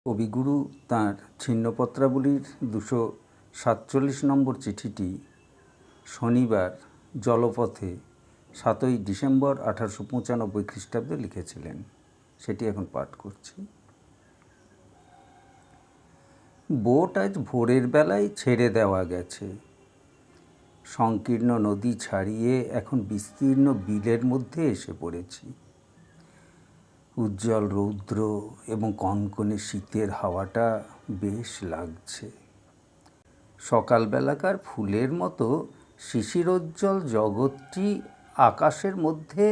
কবিগুরু তাঁর ছিন্নপত্রাবলীর 247 নম্বর চিঠিটি শনিবার জলপথে 7ই ডিসেম্বর 1895 খ্রিস্টাব্দে লিখেছিলেন। সেটি এখন পাঠ করছি। বোট আজ ভোরের বেলায় ছেড়ে দেওয়া গেছে। সংকীর্ণ নদী ছাড়িয়ে এখন বিস্তীর্ণ বিলের মধ্যে এসে পড়েছি। উজ্জ্বল রৌদ্র এবং কনকনে শীতের হাওয়াটা বেশ লাগছে। সকালবেলাকার ফুলের মতো শিশিরোজ্জ্বল জগৎটি আকাশের মধ্যে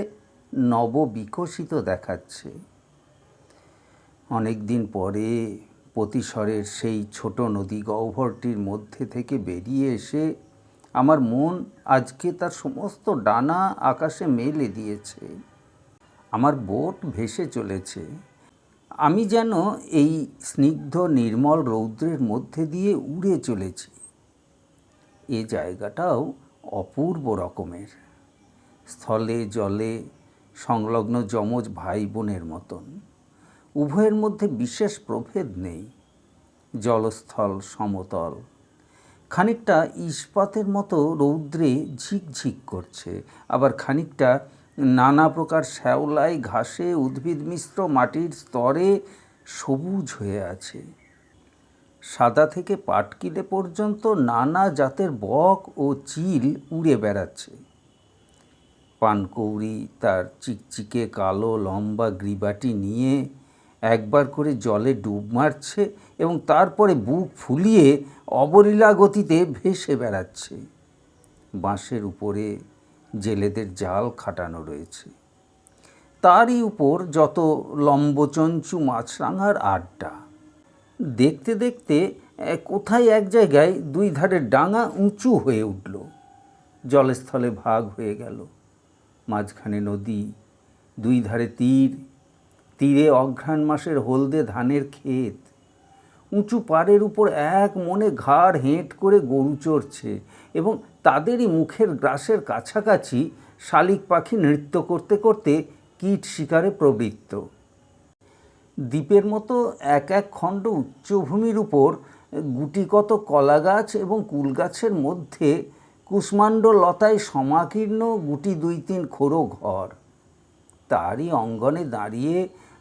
নববিকশিত দেখাচ্ছে। অনেক দিন পরে প্রতিশরের সেই ছোট নদী গহ্বরটির মধ্যে থেকে বেরিয়ে এসে আমার মন আজকে তার সমস্ত ডানা আকাশে মেলে দিয়েছে। আমার বোট ভেসে চলেছে। আমি যেন এই স্নিগ্ধ নির্মল রৌদ্রের মধ্যে দিয়ে উড়ে চলেছি। এ জায়গাটাও অপূর্ব রকমের, স্থলে জলে সংলগ্ন যমজ ভাই বোনের মতন। উভয়ের মধ্যে বিশেষ প্রভেদ নেই। জলস্থল সমতল, খানিকটা ইস্পাতের মতো রৌদ্রে ঝিকঝিক করছে, আবার খানিকটা নানা প্রকার শ্যাওলায় ঘাসে উদ্ভিদ মিশ্র মাটির স্তরে সবুজ হয়ে আছে। সাদা থেকে পাটকিলে পর্যন্ত নানা জাতের বক ও চিল উড়ে বেড়াচ্ছে। পানকৌড়ি তার চিকচিকে কালো লম্বা গ্রীবাটি নিয়ে একবার করে জলে ডুব মারছে এবং তারপরে বুক ফুলিয়ে অবলীলা গতিতে ভেসে বেড়াচ্ছে। বাঁশের উপরে জেলেদের জাল খাটানো রয়েছে। তারই উপর যত লম্বচঞ্চু মাছরাঙার আড্ডা। দেখতে দেখতে কোথায় এক জায়গায় দুই ধারের ডাঙা উঁচু হয়ে উঠল, জলস্থলে ভাগ হয়ে গেল। মাঝখানে নদী, দুই ধারে তীর, তীরে অঘ্রাণ মাসের হলদে ধানের ক্ষেত। উঁচু পাড়ের উপর এক মনে ঘাড় হেঁট করে গরু চড়ছে এবং তাদেরই মুখের গ্রাসের কাছাকাছি শালিক পাখি নৃত্য করতে করতে কীট শিকারে প্রবৃত্ত। দ্বীপের মতো এক এক খণ্ড উচ্চভূমির উপর গুটিকত কলা গাছ এবং কুল গাছের মধ্যে কুষ্মাণ্ড লতায় সমাকীর্ণ গুটি 2-3 খোড়ো ঘর। তারই অঙ্গনে দাঁড়িয়ে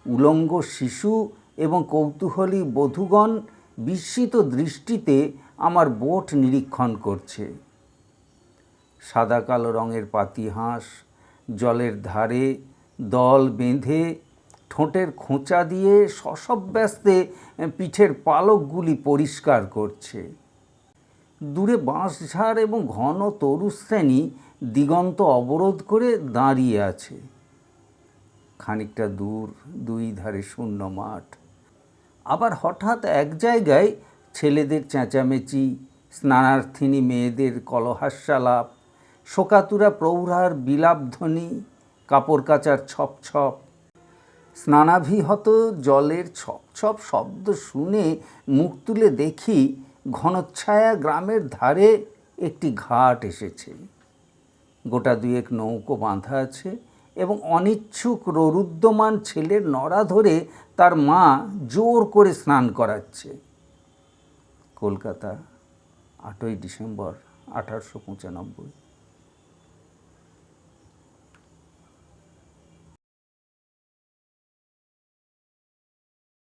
উলঙ্গ শিশু এবং কৌতূহলী বধূগণ বিস্মিত দৃষ্টিতে আমার বোট নিরীক্ষণ করছে। সাদা কালো রঙের পাতিহাঁস জলের ধারে দল বেঁধে ঠোঁটের খোঁচা দিয়ে সশব্যস্তে পিঠের পালকগুলি পরিষ্কার করছে। দূরে বাঁশঝাড় এবং ঘন তরুশ্রেণী দিগন্ত অবরোধ করে দাঁড়িয়ে আছে। খানিকটা দূর দুই ধারে শূন্য মাঠ। আবার হঠাৎ এক জায়গায় ছেলেদের চেঁচামেচি, স্নানার্থিনী মেয়েদের কলহাস্যালাপ, শোকাতুরা প্রৌঢ়ার বিলাপধ্বনি, কাপড় কাচার ছপ ছপ। স্নানাভিহত জলের ছপ ছপ শব্দ শুনে মুখ তুলে দেখি ঘনচ্ছায়া গ্রামের ধারে একটি ঘাট এসেছে। গোটা 2 নৌকো বাঁধা আছে এবং অনিচ্ছুক ররুদ্যমান ছেলের নড়া ধরে তার মা জোর করে স্নান করাচ্ছে। কলকাতা, 8ই ডিসেম্বর 1895।